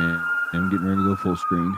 And I'm getting ready to go full screen.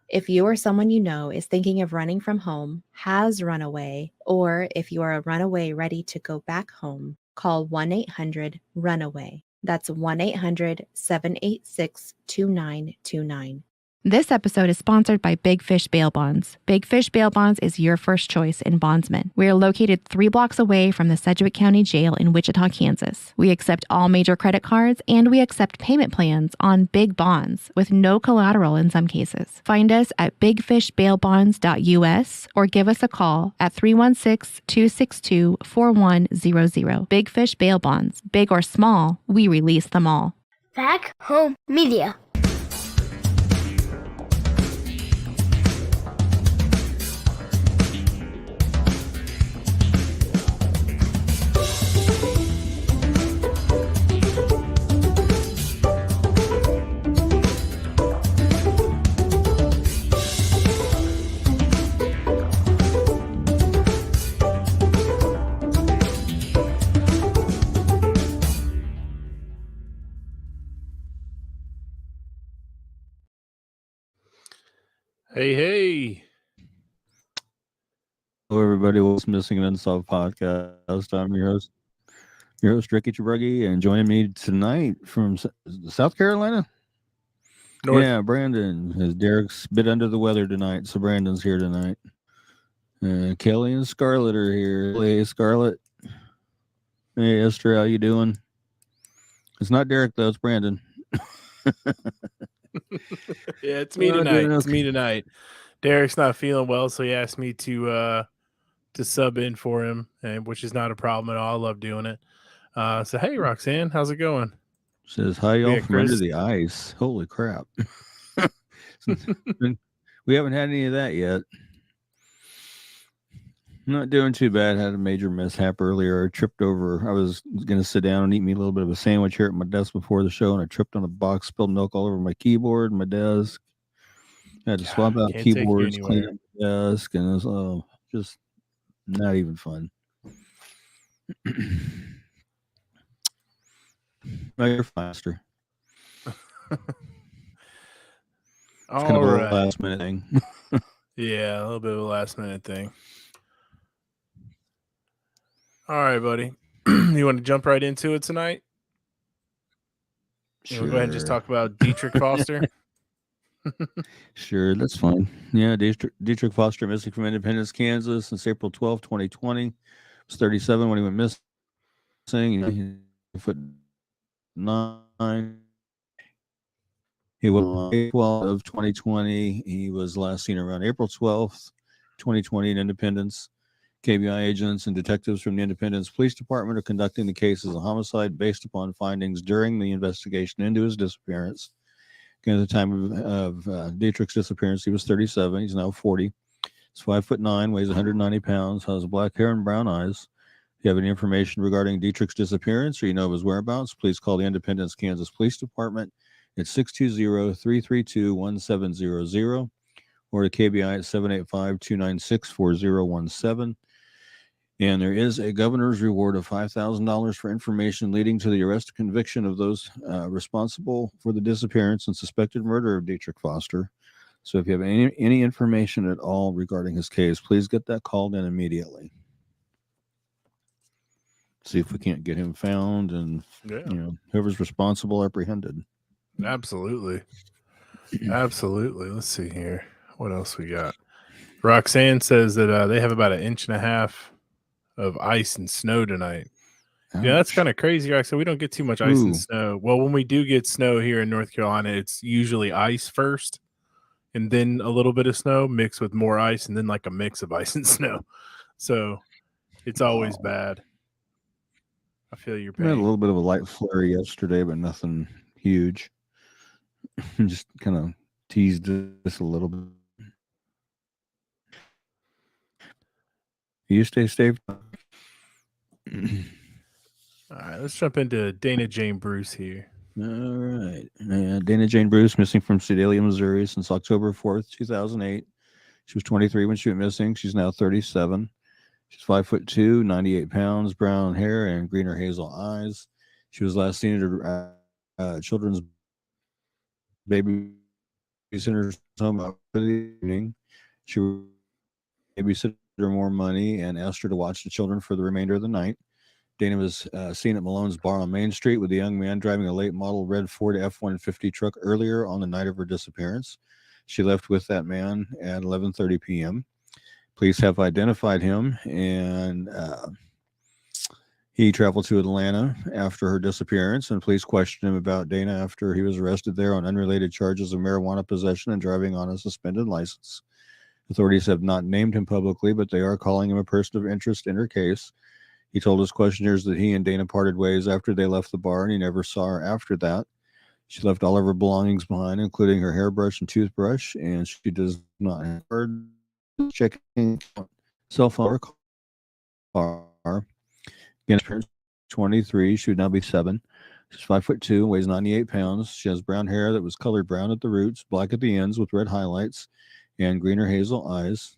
If you or someone you know is thinking of running from home, has run away, or if you are a runaway ready to go back home, call 1-800-RUNAWAY. That's 1-800-786-2929. This episode is sponsored by Big Fish Bail Bonds. Big Fish Bail Bonds is your first choice in bondsmen. We are located 3 blocks away from the Sedgwick County Jail in Wichita, Kansas. We accept all major credit cards and we accept payment plans on big bonds with no collateral in some cases. Find us at bigfishbailbonds.us or give us a call at 316-262-4100. Big Fish Bail Bonds. Big or small, we release them all. Back Home Media. Hey. Hello, everybody. What's Missing and Unsolved podcast? I'm your host, Ricky Chabruggy, and joining me tonight from South Carolina. North. Yeah, Brandon. As Derek's a bit under the weather tonight, so Brandon's here tonight. Kelly and Scarlett are here. Hey, Scarlett. Hey, Esther, how you doing? It's not Derek though. It's Brandon. Yeah, it's me tonight. Okay. It's me tonight. Derek's not feeling well, so he asked me to sub in for him, and which is not a problem at all. I love doing it. So hey, Roxanne, how's it going? Says hi, y'all from under the ice. Holy crap! We haven't had any of that yet. Not doing too bad. Had a major mishap earlier. I tripped over. I was going to sit down and eat me a little bit of a sandwich here at my desk before the show, and I tripped on a box, spilled milk all over my keyboard and my desk. I had to swap out keyboards, clean up the desk, and it was just not even fun. No, you're faster. All kind of right. a last minute thing. Yeah, a little bit of a last minute thing. All right, buddy. You want to jump right into it tonight? Sure. We'll go ahead and just talk about Dietrich Foster. Sure, that's fine. Yeah, Dietrich Foster, missing from Independence, Kansas since April 12, 2020. He was 37 when he went missing. Foot 9. He was April of 2020. He was last seen around April 12th, 2020 in Independence. KBI agents and detectives from the Independence Police Department are conducting the case as a homicide based upon findings during the investigation into his disappearance. Again, at the time of Dietrich's disappearance, he was 37. He's now 40. He's 5'9", weighs 190 pounds, has black hair and brown eyes. If you have any information regarding Dietrich's disappearance or you know of his whereabouts, please call the Independence, Kansas Police Department at 620-332-1700 or to KBI at 785-296-4017. And there is a governor's reward of $5,000 for information leading to the arrest and conviction of those responsible for the disappearance and suspected murder of Dietrich Foster. So if you have any information at all regarding his case, please get that called in immediately. See if we can't get him found and whoever's responsible apprehended. Absolutely. Absolutely. Let's see here. What else we got? Roxanne says that they have about 1.5 inches of ice and snow tonight. Ouch. Yeah, that's kind of crazy. So we don't get too much ice and snow. Well, when we do get snow here in North Carolina, it's usually ice first and then a little bit of snow mixed with more ice and then like a mix of ice and snow. So it's always bad. I feel your pain. I had a little bit of a light flurry yesterday, but nothing huge. Just kind of teased this a little bit. You stay safe. All right, let's jump into Dana Jane Bruce here. All right. Dana Jane Bruce, missing from Sedalia, Missouri since October 4th, 2008. She was 23 when she went missing. She's now 37. She's 5'2", 98 pounds, brown hair, and green or hazel eyes. She was last seen at a children's babysitter's home out for the evening. She babysitter her more money and asked her to watch the children for the remainder of the night. Dana was seen at Malone's bar on Main Street with a young man driving a late model red Ford F-150 truck earlier on the night of her disappearance. She left with that man at 11:30 p.m. Police have identified him, and he traveled to Atlanta after her disappearance, and police questioned him about Dana after he was arrested there on unrelated charges of marijuana possession and driving on a suspended license. Authorities have not named him publicly, but they are calling him a person of interest in her case. He told his questioners that he and Dana parted ways after they left the bar, and he never saw her after that. She left all of her belongings behind, including her hairbrush and toothbrush, and she does not have her checking cell phone or car. Again, 23. She would now be 7. She's 5'2", weighs 98 pounds. She has brown hair that was colored brown at the roots, black at the ends with red highlights, and green or hazel eyes.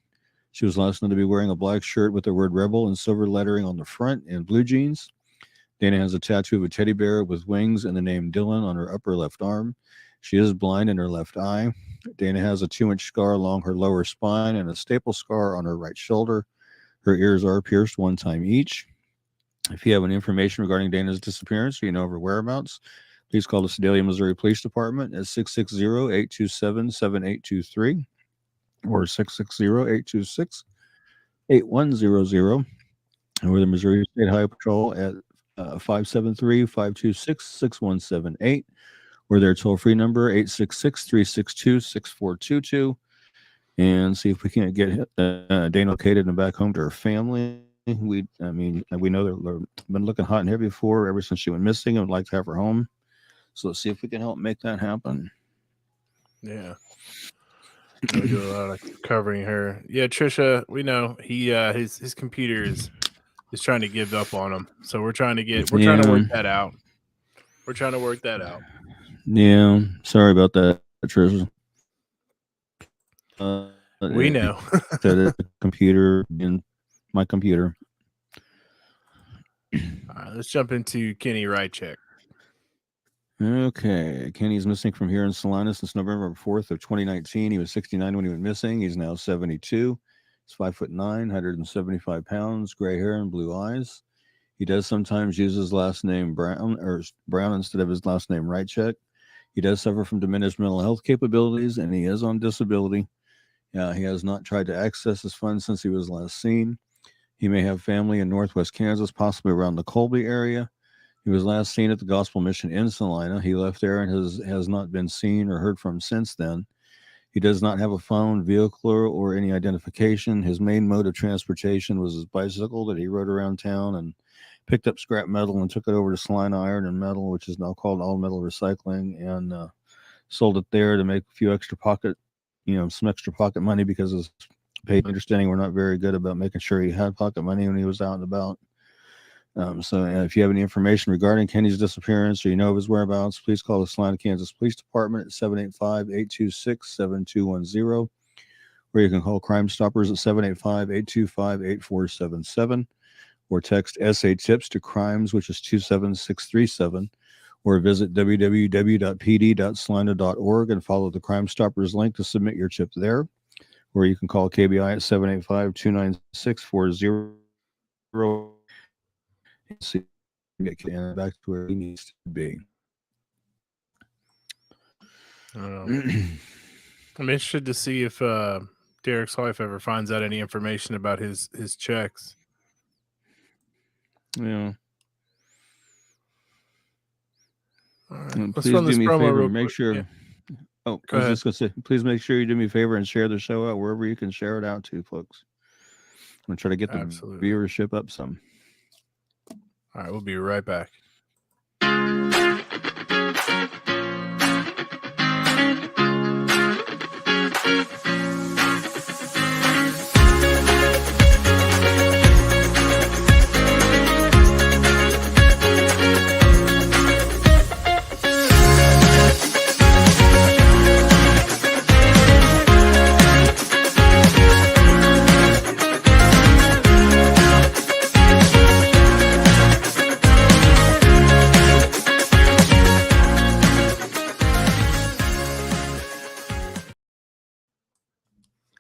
She was last known to be wearing a black shirt with the word Rebel in silver lettering on the front and blue jeans. Dana has a tattoo of a teddy bear with wings and the name Dylan on her upper left arm. She is blind in her left eye. Dana has a 2-inch scar along her lower spine and a staple scar on her right shoulder. Her ears are pierced 1 time each. If you have any information regarding Dana's disappearance or you know of her whereabouts, please call the Sedalia, Missouri Police Department at 660-827-7823 or 660-826-8100, or the Missouri State Highway Patrol at 573-526-6178, or their toll-free number 866-362-6422, and see if we can't get Dana located and back home to her family. We know they've been looking hot and heavy for her ever since she went missing, and would like to have her home. So let's see if we can help make that happen. Yeah. We do a lot of covering her. Yeah, Trisha, we know he his computer is trying to give up on him. So we're trying to work that out. We're trying to work that out. Yeah. Sorry about that, Trisha. We know. The computer in my computer. All right, let's jump into Kenny Rycheck. Okay. Kenny's missing from here in Salina since November 4th of 2019. He was 69 when he went missing. He's now 72. He's 5'9", 175 pounds, gray hair and blue eyes. He does sometimes use his last name Brown instead of his last name Rycheck. He does suffer from diminished mental health capabilities, and he is on disability. He has not tried to access his funds since he was last seen. He may have family in northwest Kansas, possibly around the Colby area. He was last seen at the Gospel Mission in Salina. He left there and has not been seen or heard from since then. He does not have a phone, vehicle, or any identification. His main mode of transportation was his bicycle that he rode around town and picked up scrap metal and took it over to Salina Iron and Metal, which is now called All Metal Recycling, and sold it there to make a few extra some extra pocket money, because his pay understanding we're not very good about making sure he had pocket money when he was out and about. So if you have any information regarding Kenny's disappearance or you know of his whereabouts, please call the Salina, Kansas Police Department at 785-826-7210, or you can call Crime Stoppers at 785-825-8477, or text SA Tips to Crimes, which is 27637, or visit www.pd.salina.org and follow the Crime Stoppers link to submit your tip there, or you can call KBI at 785-296-40. See, get back to where he needs to be. I'm interested to see if Derek's wife ever finds out any information about his checks. Yeah. All right. Please do me a favor and make sure. Yeah. Oh, I was just going to say, please make sure you do me a favor and share the show out wherever you can share it out to, folks. I'm going to try to get the viewership up some. All right, we'll be right back.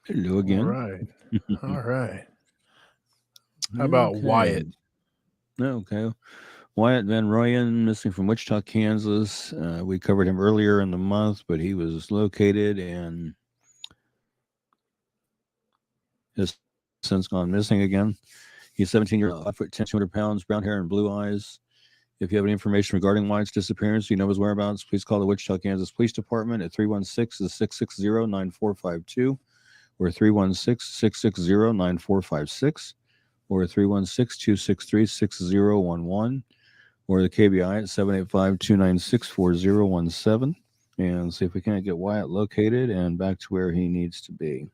Hello All again. right. All right. How about Wyatt? Okay. Wyatt Van Royen, missing from Wichita, Kansas. We covered him earlier in the month, but he was located and has since gone missing again. He's 17 years old, 5 foot 10, 200 pounds, brown hair and blue eyes. If you have any information regarding Wyatt's disappearance, you know his whereabouts, please call the Wichita, Kansas Police Department at 316-660-9452 or 316-660-9456 or 316-263-6011 or the KBI at 785-296-4017 and see if we can't get Wyatt located and back to where he needs to be.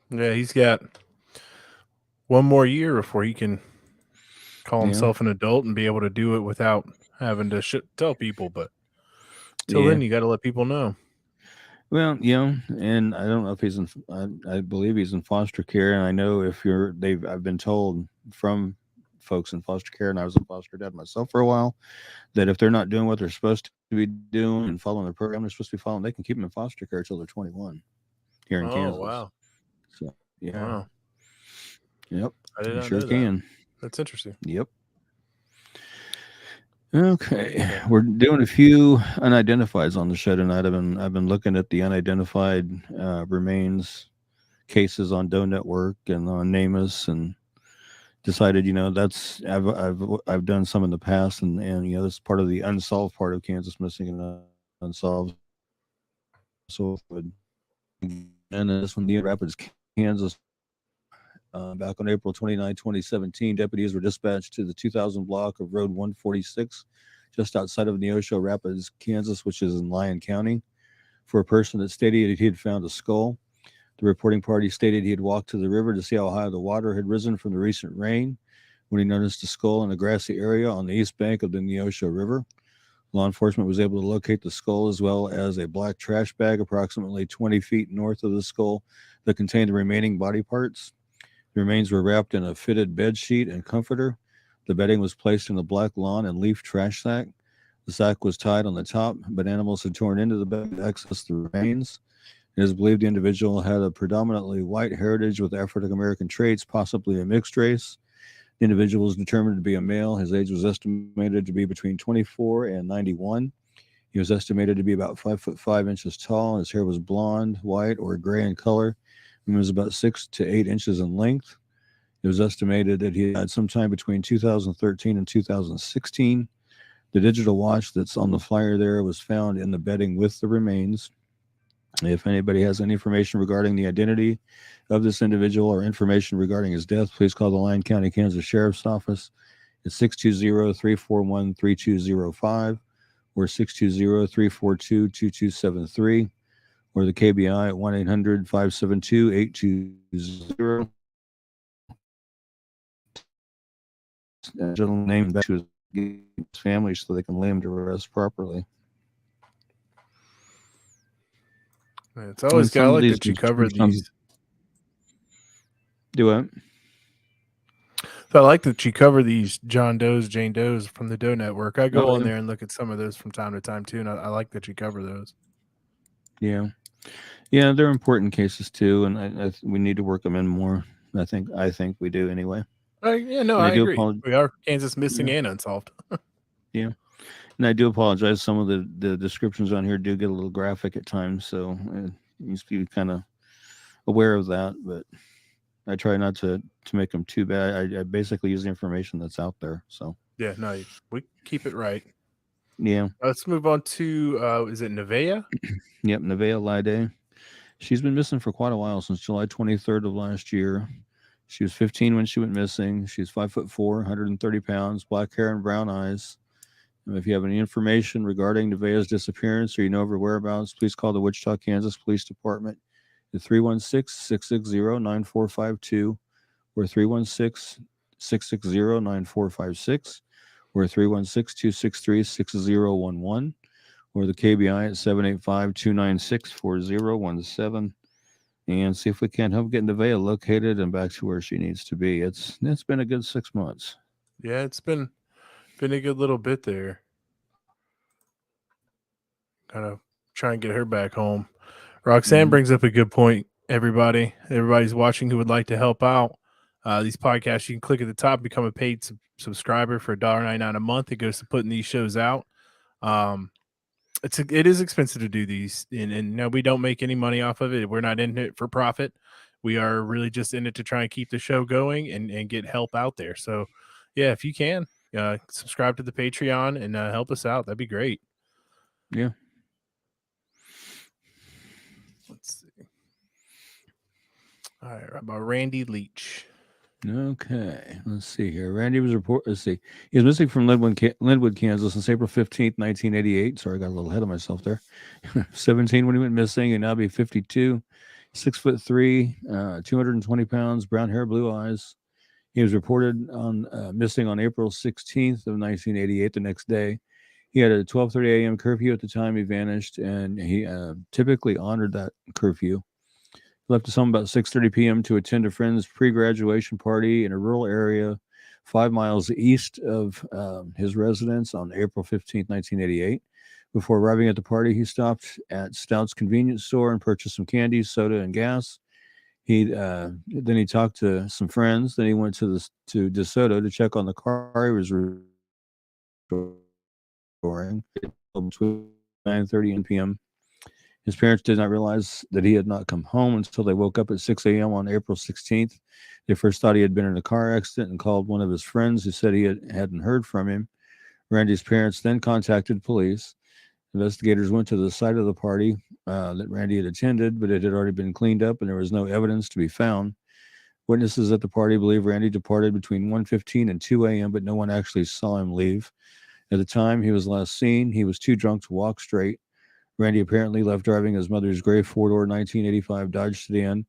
Yeah, he's got one more year before he can call himself an adult and be able to do it without having to tell people. But till then, you got to let people know. Well, and I don't know if he's in. I believe he's in foster care, and I know if I've been told from folks in foster care, and I was a foster dad myself for a while, that if they're not doing what they're supposed to be doing and following the program they're supposed to be following, they can keep them in foster care until they're 21 here in Kansas. Wow. So yeah. Wow. Yep. I did not sure know can. That's interesting. Yep. Okay, we're doing a few unidentifieds on the show tonight. I've been looking at the unidentified remains cases on Doe Network and on NamUs, and decided that's I've done some in the past, and this is part of the unsolved part of Kansas missing and unsolved. So and this one, the Rapids, Kansas. Back on April 29, 2017, deputies were dispatched to the 2000 block of Road 146, just outside of Neosho Rapids, Kansas, which is in Lyon County, for a person that stated he had found a skull. The reporting party stated he had walked to the river to see how high the water had risen from the recent rain when he noticed a skull in a grassy area on the east bank of the Neosho River. Law enforcement was able to locate the skull as well as a black trash bag approximately 20 feet north of the skull that contained the remaining body parts. The remains were wrapped in a fitted bed sheet and comforter. The bedding was placed in a black lawn and leaf trash sack. The sack was tied on the top, but animals had torn into the bed to access the remains. It is believed the individual had a predominantly white heritage with African American traits, possibly a mixed race. The individual was determined to be a male. His age was estimated to be between 24 and 91. He was estimated to be about 5 foot 5 inches tall. His hair was blonde, white, or gray in color. It was about 6 to 8 inches in length. It was estimated that he died sometime between 2013 and 2016. The digital watch that's on the flyer there was found in the bedding with the remains. If anybody has any information regarding the identity of this individual or information regarding his death, please call the Lyon County, Kansas Sheriff's Office at 620-341-3205 or 620-342-2273. Or the KBI at 1-800-572-8220. A gentleman named back to his family so they can lay him to rest properly. It's always got like that you cover these. Do what? So I like that you cover these John Does, Jane Does from the Doe Network. I go on there and look at some of those from time to time too, and I like that you cover those. Yeah, they're important cases too, and we need to work them in more. I think we do anyway. I agree. We are Kansas missing and unsolved. Yeah, and I do apologize. Some of the descriptions on here do get a little graphic at times, so you need to be kind of aware of that. But I try not to make them too bad. I basically use the information that's out there. So yeah, no, we keep it right. Yeah. Let's move on to is it Nevaeh? Yep, Nevaeh Lyday. She's been missing for quite a while, since July 23rd of last year. She was 15 when she went missing. She's 5'4", 130 pounds, black hair and brown eyes. And if you have any information regarding Nevaeh's disappearance or you know of her whereabouts, please call the Wichita, Kansas Police Department at 316-660-9452 or 316-660-9456 or 316-263-6011 or the KBI at 785-296-4017. And see if we can't help get Nevaeh located and back to where she needs to be. It's been a good 6 months. Yeah, it's been a good little bit there. Kind of try and get her back home. Roxanne brings up a good point. everybody's watching who would like to help out these podcasts, you can click at the top, become a paid subscriber for $1.99 a month. It goes to putting these shows out. It is expensive to do these, and no, we don't make any money off of it. We're not in it for profit. We are really just in it to try and keep the show going and get help out there. So, yeah, if you can subscribe to the Patreon and help us out, that'd be great. Yeah. Let's see. All right, about Randy Leach. Okay, let's see here. Randy was Let's see. He was missing from Linwood, Kansas since April 15th, 1988. Sorry, I got a little ahead of myself there. 17 when he went missing, and now be 52, 6'3", 220 pounds, brown hair, blue eyes. He was reported on missing on April 16th of 1988. The next day, he had a 12:30 a.m. curfew at the time he vanished, and he typically honored that curfew. Left his home about 6:30 p.m. to attend a friend's pre-graduation party in a rural area 5 miles east of his residence on April 15th, 1988. Before arriving at the party, he stopped at Stout's convenience store and purchased some candy, soda, and gas. Then he talked to some friends. Then he went to DeSoto to check on the car he was restoring between 9:30 p.m. His parents did not realize that he had not come home until they woke up at 6 a.m. on April 16th. They first thought he had been in a car accident and called one of his friends who said he hadn't heard from him. Randy's parents then contacted police. Investigators went to the site of the party that Randy had attended, but it had already been cleaned up and there was no evidence to be found. Witnesses at the party believe Randy departed between 1:15 and 2 a.m., but no one actually saw him leave. At the time he was last seen, he was too drunk to walk straight. Randy apparently left driving his mother's gray four-door 1985 Dodge sedan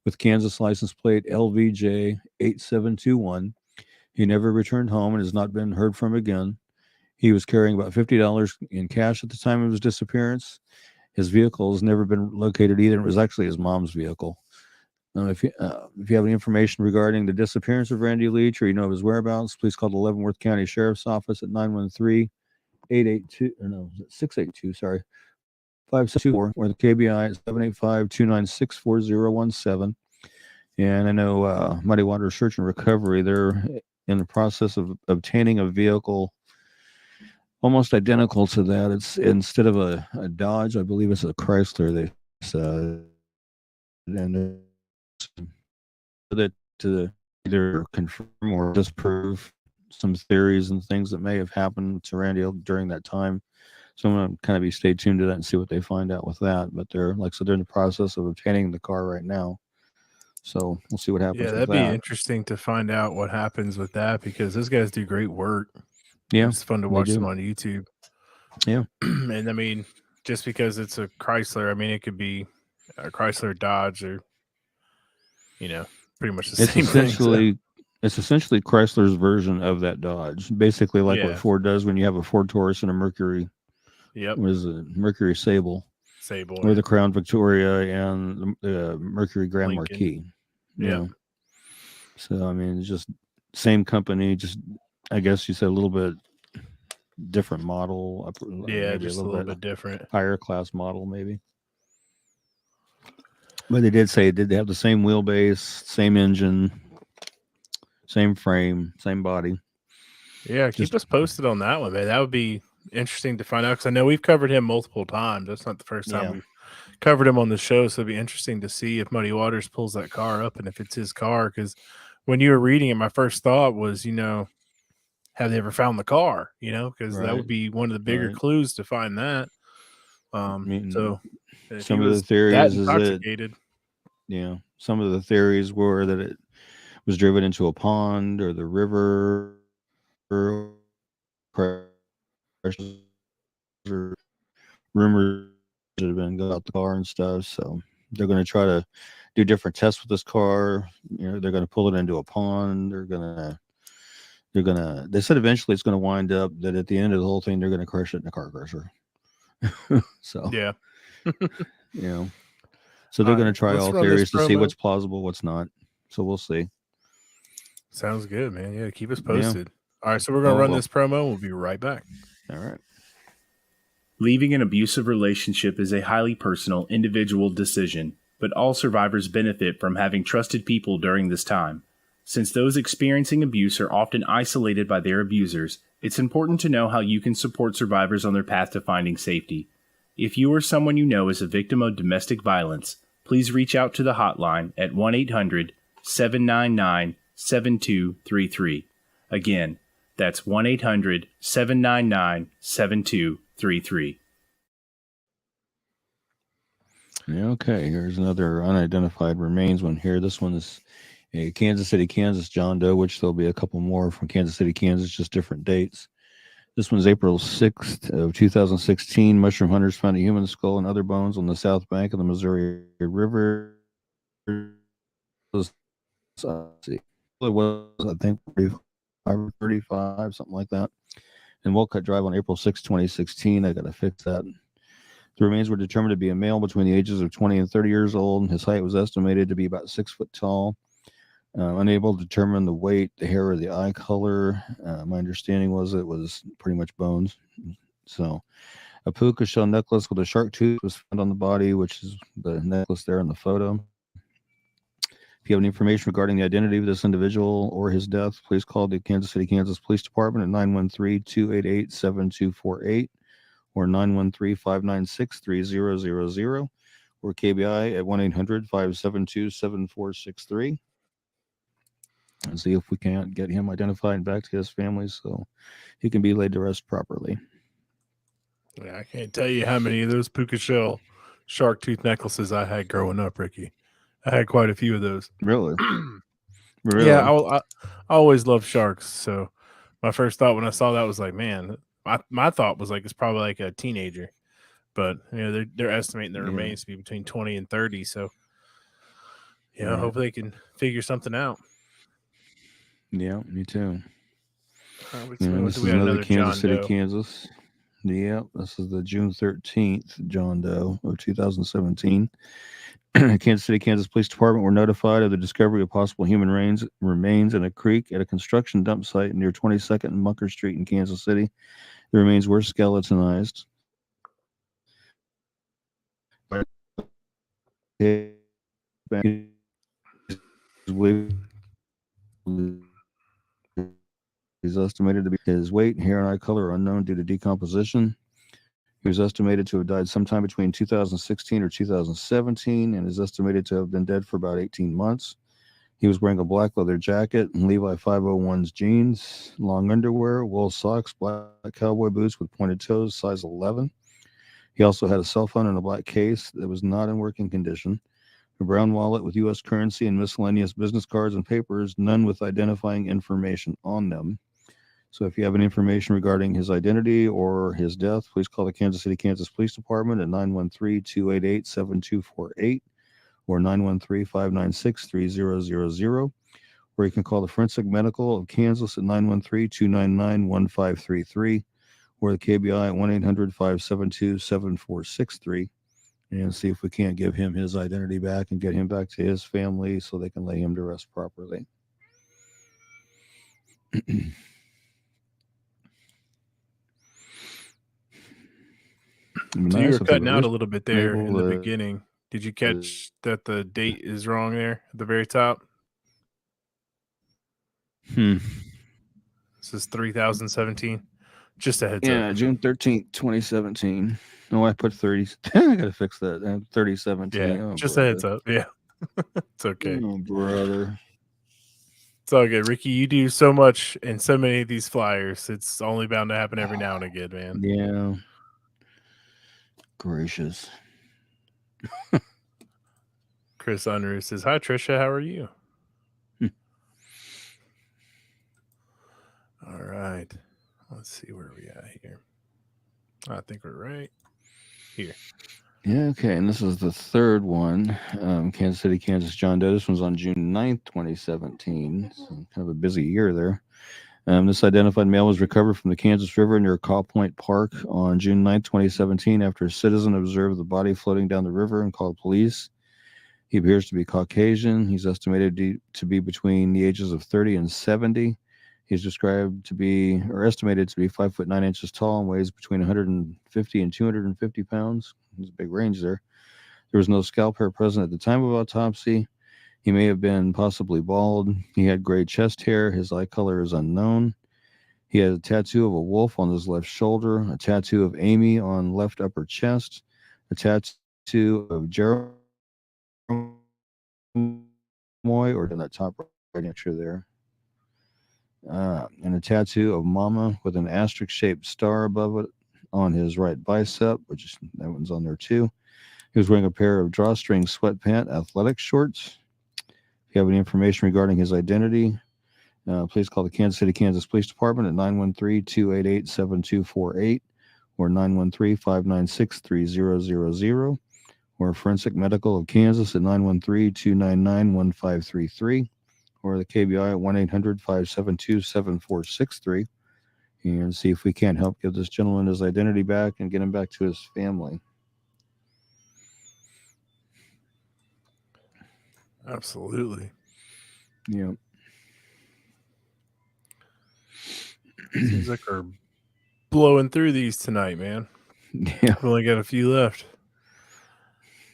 with Kansas license plate LVJ 8721. He never returned home and has not been heard from again. He was carrying about $50 in cash at the time of his disappearance. His vehicle has never been located either. It was actually his mom's vehicle. If you have any information regarding the disappearance of Randy Leach or you know of his whereabouts, please call the Leavenworth County Sheriff's Office at 682, 524, or the KBI at 785-296-4017. And I know Muddy Water Search and Recovery, they're in the process of obtaining a vehicle almost identical to that. It's instead of a Dodge, I believe it's a Chrysler, they said. And that to either confirm or disprove some theories and things that may have happened to Randy during that time. So I'm going to kind of stay tuned to that and see what they find out with that. But they're, like I said, they're in the process of obtaining the car right now. So we'll see what happens with that. Yeah, that'd be interesting to find out what happens with that because those guys do great work. Yeah. It's fun to watch them on YouTube. Yeah. And I mean, just because it's a Chrysler, I mean, it could be a Chrysler Dodge or, pretty much the same thing. So. It's essentially Chrysler's version of that Dodge. Basically like what Ford does when you have a Ford Taurus and a Mercury. Yep. What is it? Mercury Sable. Or the Crown Victoria and the Mercury Grand Lincoln. Marquis. Yeah. So, I mean, it's just same company, just, I guess you said a little bit different model. Yeah, just a little bit different. Higher class model, maybe. But they did say they have the same wheelbase, same engine, same frame, same body. Yeah, keep us posted on that one, man. That would be interesting to find out because I know we've covered him multiple times. That's not the first time we've covered him on the show, so it'd be interesting to see if Muddy Waters pulls that car up and if it's his car. Because when you were reading it, my first thought was, have they ever found the car? Because that would be one of the bigger clues to find that. So some of the theories is intoxicated. Some of the theories were that it was driven into a pond or the river or rumors that have been got out the car and stuff. So they're going to try to do different tests with this car. They're going to pull it into a pond. They said eventually it's going to wind up that at the end of the whole thing, they're going to crush it in a car crusher. So, yeah. So they're going to try all theories to see what's plausible, what's not. So we'll see. Sounds good, man. Yeah. Keep us posted. Yeah. All right. So we're going to run this promo. We'll be right back. All right. Leaving an abusive relationship is a highly personal, individual decision. but all survivors benefit from having trusted people during this time. Since those experiencing abuse are often isolated by their abusers, it's important to know how you can support survivors on their path to finding safety. If you or someone you know is a victim of domestic violence, please reach out to the hotline at 1-800-799-7233. Again, that's 1-800-799-7233. Okay, here's another unidentified remains one here. This one is Kansas City, Kansas, John Doe, which there'll be a couple more from Kansas City, Kansas, just different dates. This one's April 6th of 2016. Mushroom hunters found a human skull and other bones on the south bank of the Missouri River. Let's see. It was, I think, 35, something like that. And Wolcott Drive on April 6, 2016. I got to fix that. The remains were determined to be a male between the ages of 20 and 30 years old. His height was estimated to be about 6 foot tall. Unable to determine the weight, the hair, or the eye color. My understanding was it was pretty much bones. So, a puka shell necklace with a shark tooth was found on the body, which is the necklace there in the photo. If you have any information regarding the identity of this individual or his death, please call the Kansas City, Kansas Police Department at 913-288-7248 or 913-596-3000 or KBI at 1-800-572-7463. And see if we can't get him identified and back to his family so he can be laid to rest properly. Yeah, I can't tell you how many of those puka shell shark tooth necklaces I had growing up, Ricky. I had quite a few of those. Really? Really? Yeah, I always loved sharks. So my first thought when I saw that was like, man, my thought was like it's probably like a teenager. But they're estimating their remains to be between 20 and 30. So hopefully they can figure something out. Yeah, me too. This is another Kansas City, Kansas. Yep, this is the June 13th John Doe of 2017. Kansas City, Kansas Police Department were notified of the discovery of possible human remains in a creek at a construction dump site near 22nd and Bunker Street in Kansas City. The remains were skeletonized. He's estimated to be his weight, hair, and eye color are unknown due to decomposition. He was estimated to have died sometime between 2016 or 2017 and is estimated to have been dead for about 18 months. He was wearing a black leather jacket and Levi 501's jeans, long underwear, wool socks, black cowboy boots with pointed toes, size 11. He also had a cell phone in a black case that was not in working condition, a brown wallet with U.S. currency and miscellaneous business cards and papers, none with identifying information on them. So if you have any information regarding his identity or his death, please call the Kansas City, Kansas Police Department at 913-288-7248 or 913-596-3000, or you can call the Forensic Medical of Kansas at 913-299-1533 or the KBI at 1-800-572-7463 and see if we can't give him his identity back and get him back to his family so they can lay him to rest properly. So you were cutting out a little bit there in the beginning. Did you catch that the date is wrong there at the very top? This is 3017. Just a heads up. Yeah, June 13th, 2017. No, I put 30. I got to fix that. 3017. Yeah, just a heads up. Yeah. It's okay. Oh, brother. It's all good. Ricky, you do so much in so many of these flyers. It's only bound to happen every now and again, man. Yeah. Gracious. Chris Unruh says, hi, Trisha. How are you? All right. Let's see where we at here. I think we're right here. Yeah, okay. And this is the third one. Kansas City, Kansas, John Doe. This one's on June 9th, 2017. So kind of a busy year there. This identified male was recovered from the Kansas River near Caw Point Park on June 9th, 2017, after a citizen observed the body floating down the river and called police. He appears to be Caucasian. He's estimated to be between the ages of 30 and 70. He's described to be, or estimated to be 5'9" tall and weighs between 150 and 250 pounds. There's a big range there. There was no scalp hair present at the time of autopsy. He may have been possibly bald. He had gray chest hair. His eye color is unknown. He had a tattoo of a wolf on his left shoulder, a tattoo of Amy on left upper chest, a tattoo of Jeremiah, or in that top right picture there, and a tattoo of Mama with an asterisk-shaped star above it on his right bicep, which is, that one's on there too. He was wearing a pair of drawstring sweatpant athletic shorts. If you have any information regarding his identity, please call the Kansas City, Kansas Police Department at 913-288-7248 or 913-596-3000 or Forensic Medical of Kansas at 913-299-1533 or the KBI at 1-800-572-7463 and see if we can't help give this gentleman his identity back and get him back to his family. Absolutely. Yeah. Seems like we're blowing through these tonight, man. Yeah. We've only got a few left.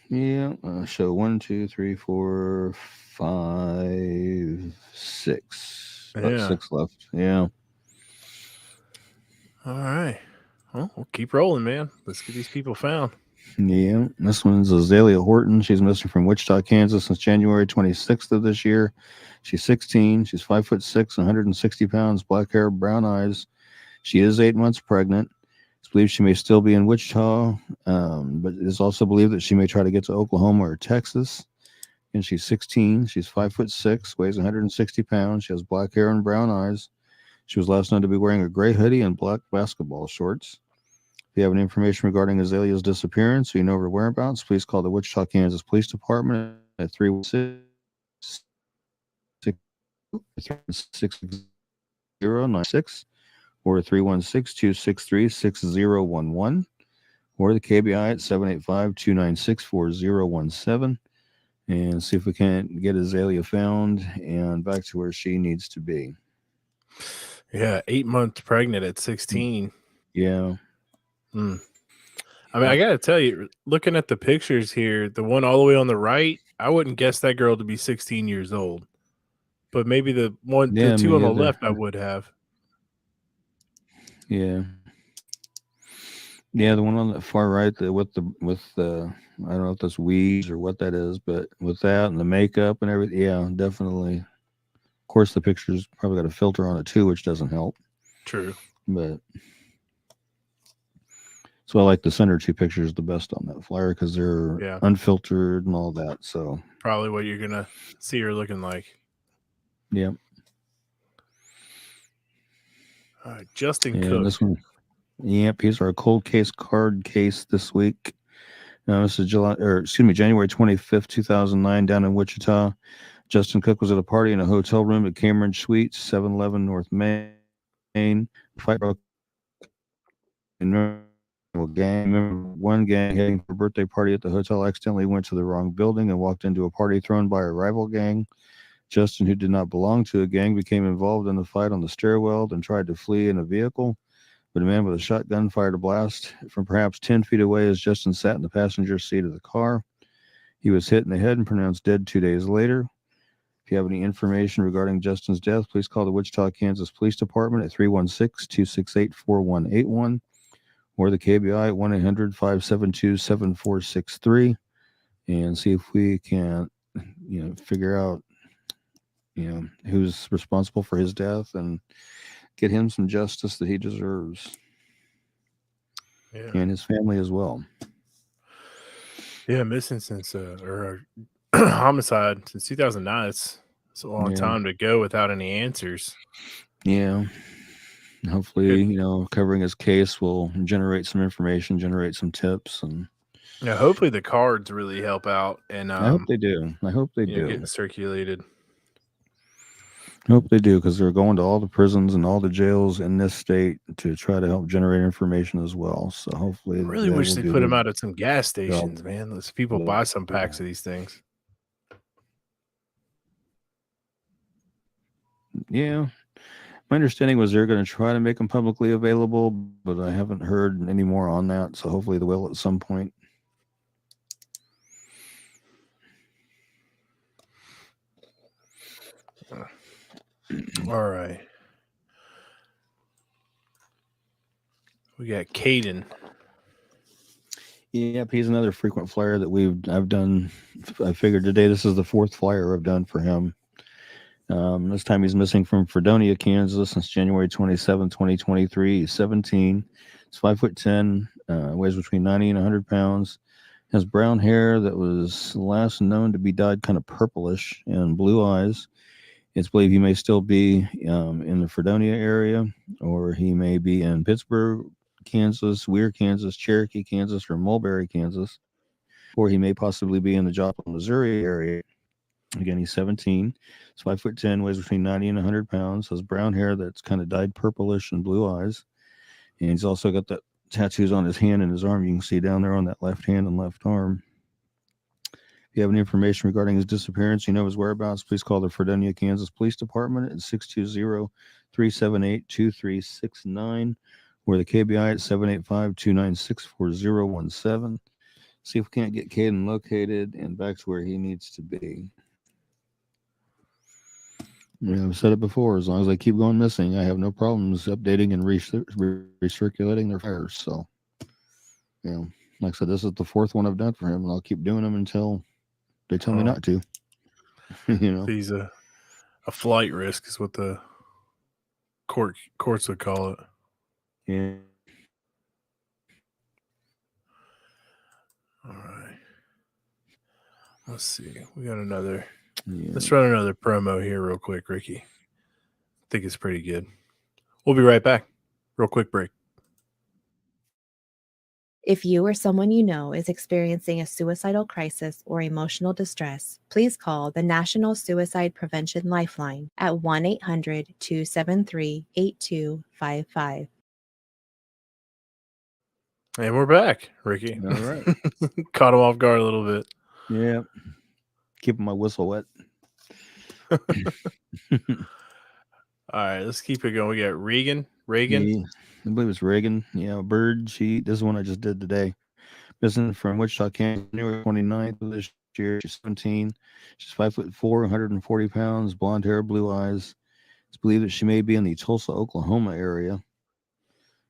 Yeah. So 1, 2, 3, 4, 5, 6. About Yeah. 6 left. Yeah. All right. Well, we'll keep rolling, man. Let's get these people found. Yeah. This one's Azalea Horton. She's missing from Wichita, Kansas since January 26th of this year. She's 16. She's 5'6", 160 pounds, black hair, brown eyes. She is 8 months pregnant. It's believed she may still be in Wichita, but it is also believed that she may try to get to Oklahoma or Texas. And she's 16. She's 5'6", weighs 160 pounds. She has black hair and brown eyes. She was last known to be wearing a gray hoodie and black basketball shorts. If you have any information regarding Azalea's disappearance or you know her whereabouts, please call the Wichita, Kansas Police Department at 316-6096 or 316-263-6011 or the KBI at 785-296-4017 and see if we can't get Azalea found and back to where she needs to be. Yeah, 8 months pregnant at 16. Yeah. I mean, I got to tell you, looking at the pictures here, the one all the way on the right, I wouldn't guess that girl to be 16 years old. But maybe the two on the left, I would have. Yeah. Yeah, the one on the far right, with the I don't know if that's weeds or what that is, but with that and the makeup and everything, yeah, definitely. Of course, the picture's probably got a filter on it too, which doesn't help. True. But so I like the center two pictures the best on that flyer because they're unfiltered and all that. So probably what you're gonna see her looking like. Yeah. All right, Justin Cook. This one. Yep, he's our cold case card case this week. This is January 25th, 2009, down in Wichita. Justin Cook was at a party in a hotel room at Cameron Suites, 711 North Main. Fight broke in one gang heading for a birthday party at the hotel accidentally went to the wrong building and walked into a party thrown by a rival gang. Justin, who did not belong to a gang, became involved in the fight on the stairwell and tried to flee in a vehicle. But a man with a shotgun fired a blast from perhaps 10 feet away as Justin sat in the passenger seat of the car. He was hit in the head and pronounced dead 2 days later. If you have any information regarding Justin's death, please call the Wichita, Kansas Police Department at 316-268-4181 or the KBI at 1-800-572-7463 and see if we can, figure out, who's responsible for his death and get him some justice that he deserves. Yeah. And his family as well. Yeah, missing since homicide since 2009. It's a long time to go without any answers. Yeah. Hopefully, covering his case will generate some information, generate some tips, and hopefully the cards really help out. And I hope they do. Getting circulated. I hope they do because they're going to all the prisons and all the jails in this state to try to help generate information as well. So hopefully, I really wish they put them out at some gas stations, man. Let's people buy some packs of these things. Yeah. My understanding was they're going to try to make them publicly available, but I haven't heard any more on that. So hopefully they will at some point. All right. We got Caden. Yep, he's another frequent flyer that I've done. I figured today this is the fourth flyer I've done for him. This time he's missing from Fredonia, Kansas since January 27, 2023. He's 17. He's 5'10", weighs between 90 and 100 pounds. Has brown hair that was last known to be dyed kind of purplish and blue eyes. It's believed he may still be in the Fredonia area, or he may be in Pittsburgh, Kansas, Weir, Kansas, Cherokee, Kansas, or Mulberry, Kansas, or he may possibly be in the Joplin, Missouri area. Again, he's 17. He's 5'10", weighs between 90 and 100 pounds, has brown hair that's kind of dyed purplish and blue eyes. And he's also got that tattoos on his hand and his arm. You can see down there on that left hand and left arm. If you have any information regarding his disappearance, you know his whereabouts, please call the Fredonia, Kansas Police Department at 620-378-2369 or the KBI at 785-296-4017. See if we can't get Caden located and back to where he needs to be. I've said it before. As long as they keep going missing, I have no problems updating and recirculating their fires. So, like I said, this is the fourth one I've done for him, and I'll keep doing them until they tell me not to. He's a flight risk is what the courts would call it. Yeah. All right. Let's see. We got another. Yeah. Let's run another promo here real quick, Ricky. I think it's pretty good. We'll be right back. Real quick break. If you or someone you know is experiencing a suicidal crisis or emotional distress, please call the National Suicide Prevention Lifeline at 1-800-273-8255. And we're back, Ricky. All right. Caught him off guard a little bit. Yeah. Keeping my whistle wet. All right, let's keep it going. We got Reagan. Yeah, I believe it's Reagan. Yeah, Bird. This is one I just did today. Missing from Wichita, Kansas, January 29th of this year. She's 17. She's 5'4", 140 pounds, blonde hair, blue eyes. It's believed that she may be in the Tulsa, Oklahoma area.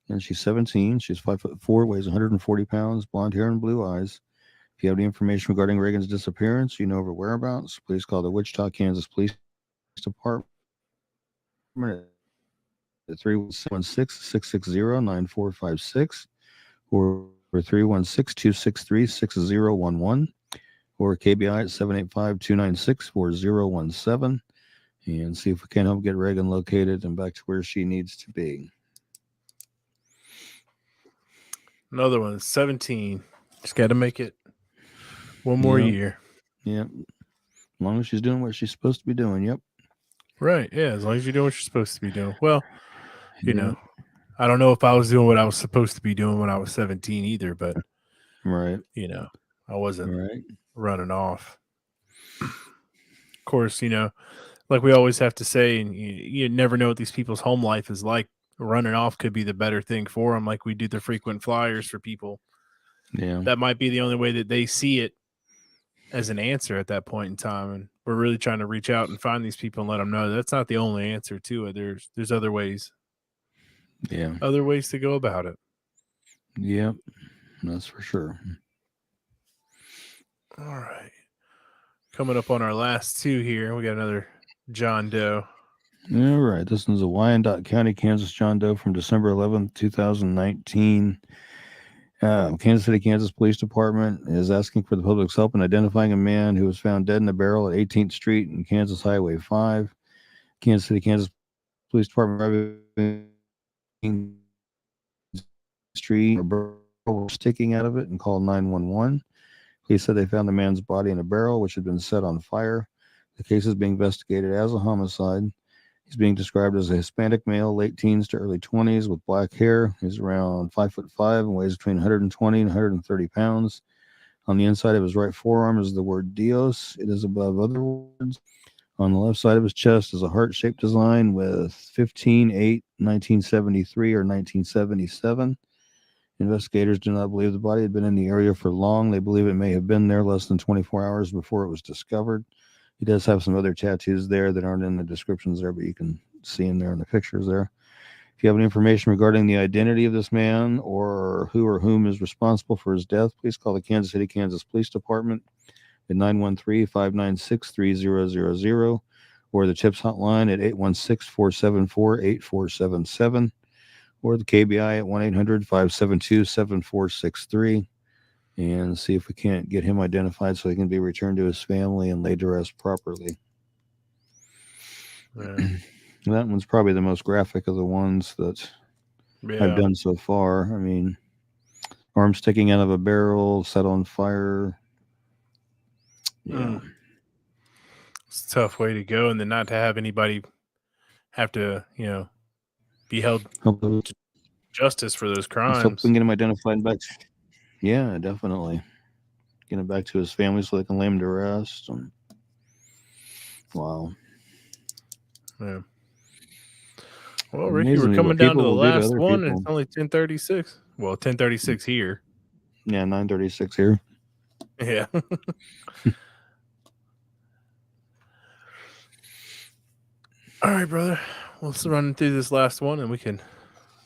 And she's 17. She's 5'4", weighs 140 pounds, blonde hair and blue eyes. If you have any information regarding Reagan's disappearance, you know her whereabouts, please call the Wichita, Kansas Police Department at 316-660-9456 or 316-263-6011 or KBI at 785-296-4017 and see if we can help get Reagan located and back to where she needs to be. Another one, 17. Just got to make it one more year. Yep. As long as she's doing what she's supposed to be doing. Yep. Right. Yeah. As long as you're doing what you're supposed to be doing. Well, you know, I don't know if I was doing what I was supposed to be doing when I was 17 either, but right. I wasn't running off. Of course, like we always have to say, and you never know what these people's home life is like. Running off could be the better thing for them. Like we do the frequent flyers for people. Yeah. That might be the only way that they see it as an answer at that point in time. And we're really trying to reach out and find these people and let them know that's not the only answer to it. There's other ways. Yeah. Other ways to go about it. Yep. That's for sure. All right. Coming up on our last two here, we got another John Doe. All right. This one's a Wyandotte County, Kansas John Doe from December 11th, 2019. Kansas City, Kansas Police Department is asking for the public's help in identifying a man who was found dead in a barrel at 18th Street and Kansas Highway 5. Kansas City, Kansas Police Department Street, a barrel was sticking out of it and called 911. Police said they found the man's body in a barrel which had been set on fire. The case is being investigated as a homicide. He's being described as a Hispanic male, late teens to early 20s with black hair. He's around 5'5" and weighs between 120 and 130 pounds. On the inside of his right forearm is the word Dios. It is above other words. On the left side of his chest is a heart-shaped design with 15/8/1973 or 1977. Investigators do not believe the body had been in the area for long. They believe it may have been there less than 24 hours before it was discovered. He does have some other tattoos there that aren't in the descriptions there, but you can see him there in the pictures there. If you have any information regarding the identity of this man or who or whom is responsible for his death, please call the Kansas City, Kansas Police Department at 913-596-3000 or the TIPS hotline at 816-474-8477 or the KBI at 1-800-572-7463 and see if we can't get him identified so he can be returned to his family and laid to rest properly. Yeah. That one's probably the most graphic of the ones that I've done so far. I mean, arm sticking out of a barrel, set on fire. Yeah. It's a tough way to go, and then not to have anybody have to, be held to justice for those crimes. Hope we can get him identified back. Yeah, definitely. Get him back to his family so they can lay him to rest. Wow. Yeah. Well, Ricky, we're coming down to the last one, and it's only 10:36. Well, 10:36 here. Yeah, 9:36 here. Yeah. All right, brother. Let's run through this last one, and we can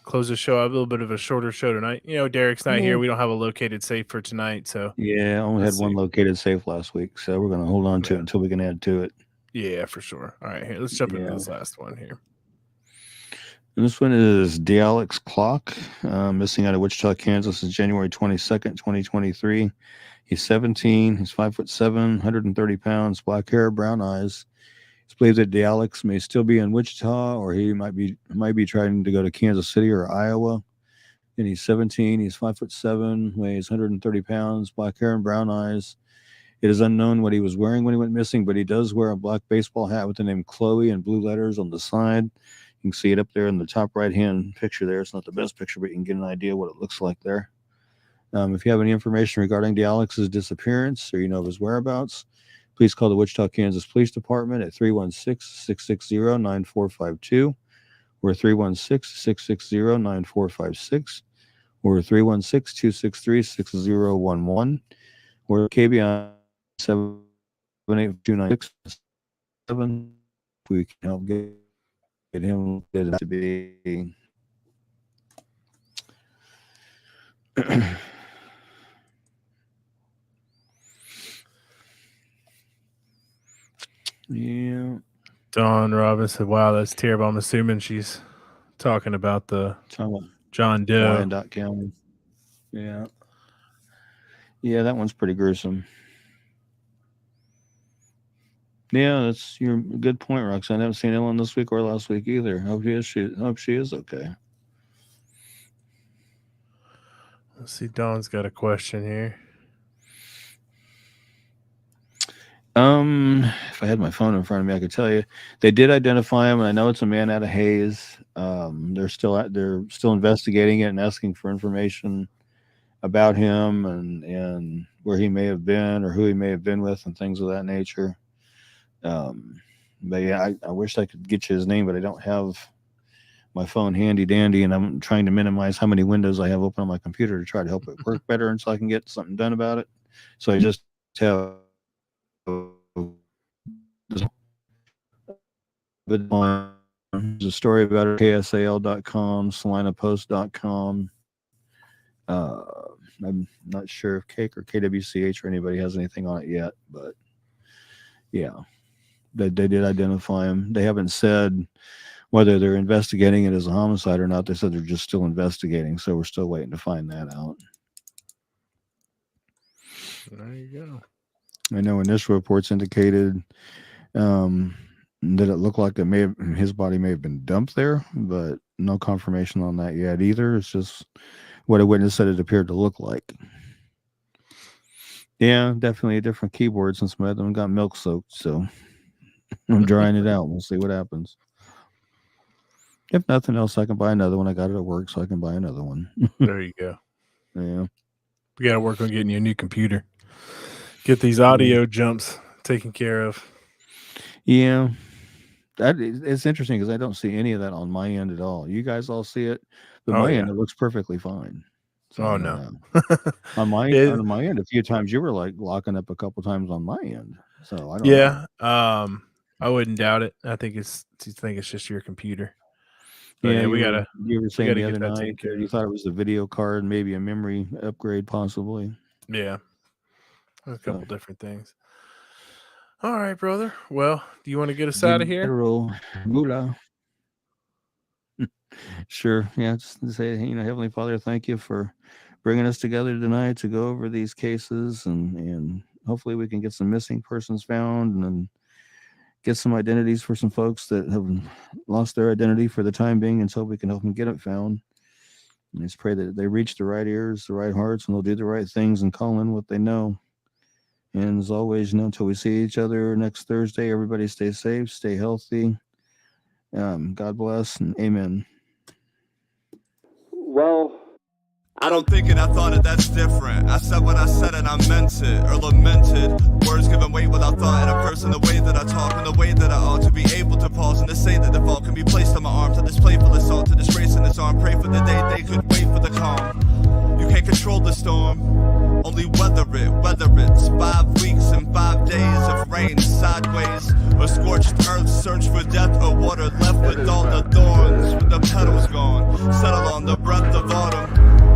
close the show. I have a little bit of a shorter show tonight. Derek's not here. We don't have a located safe for tonight, so yeah, I only had one located safe last week, so we're going to hold on to it until we can add to it. Yeah, for sure. All right, here, let's jump into this last one here. And this one is Alex Clock, missing out of Wichita, Kansas, since January 22nd, 2023. He's 17. He's 5'7", 130 pounds, black hair, brown eyes. It's believed that Alex may still be in Wichita, or he might be trying to go to Kansas City or Iowa. And he's 17. He's 5'7", weighs 130 pounds, black hair and brown eyes. It is unknown what he was wearing when he went missing, but he does wear a black baseball hat with the name Chloe and blue letters on the side. You can see it up there in the top right-hand picture there. It's not the best picture, but you can get an idea what it looks like there. If you have any information regarding Alex's disappearance or you know of his whereabouts, please call the Wichita, Kansas Police Department at 316-660-9452 or 316-660-9456 or 316-263-6011 or KBI 78296. We can help get him to be yeah. Dawn Robbins said, wow, that's terrible. I'm assuming she's talking about the John Doe. Wyandotte County. Yeah. Yeah, that one's pretty gruesome. Yeah, that's your good point, Roxanne. I haven't seen Ellen this week or last week either. Hope she is okay. Let's see. Dawn's got a question here. If I had my phone in front of me, I could tell you. They did identify him, and I know it's a man out of Hayes. They're still investigating it and asking for information about him and where he may have been or who he may have been with and things of that nature. But yeah, I wish I could get you his name, but I don't have my phone handy dandy, and I'm trying to minimize how many windows I have open on my computer to try to help it work better, and so I can get something done about it. So I just have there's a story about it, ksal.com, salinapost.com. I'm not sure if Cake or KWCH or anybody has anything on it yet, but yeah, they did identify him. They haven't said whether they're investigating it as a homicide or not. They said they're just still investigating, so we're still waiting to find that out. There you go. I know initial reports indicated that it looked like his body may have been dumped there, but no confirmation on that yet either. It's just what a witness said it appeared to look like. Yeah, definitely a different keyboard since my other one got milk soaked, so I'm drying it out. We'll see what happens. If nothing else, I can buy another one. I got it at work, so I can buy another one. There you go. Yeah. We got to work on getting you a new computer. Get these audio jumps taken care of. Yeah. It's interesting because I don't see any of that on my end at all. You guys all see it, but my end, it looks perfectly fine. So no. on my end, a few times you were like locking up a couple times on my end. So I don't know. Yeah. I wouldn't doubt it. I think it's just your computer. But yeah, we gotta. You were saying gotta the get other that taken night care you of. thought it was a video card, maybe a memory upgrade, possibly. Yeah. A couple different things. All right, brother. Well, do you want to get us out of here? Dinero, moolah. Sure. Yeah. Just to say, Heavenly Father, thank you for bringing us together tonight to go over these cases, and hopefully we can get some missing persons found and then get some identities for some folks that have lost their identity for the time being until we can help them get it found. And just pray that they reach the right ears, the right hearts, and they'll do the right things and call in what they know. And as always, until we see each other next Thursday, everybody stay safe, stay healthy. God bless, and amen. Well, I don't think it, I thought it, that's different. I said what I said and I meant it, or lamented. Words given weight without thought in a person, the way that I talk and the way that I ought to be able to pause and to say that the fault can be placed on my arm, to this playful assault, to disgrace in this arm. Pray for the day they could wait for the calm. You can't control the storm, only weather it, whether it's 5 weeks and 5 days of rain sideways, or scorched earth, search for death, or water left with all the thorns, with the petals gone, settle on the breath of autumn.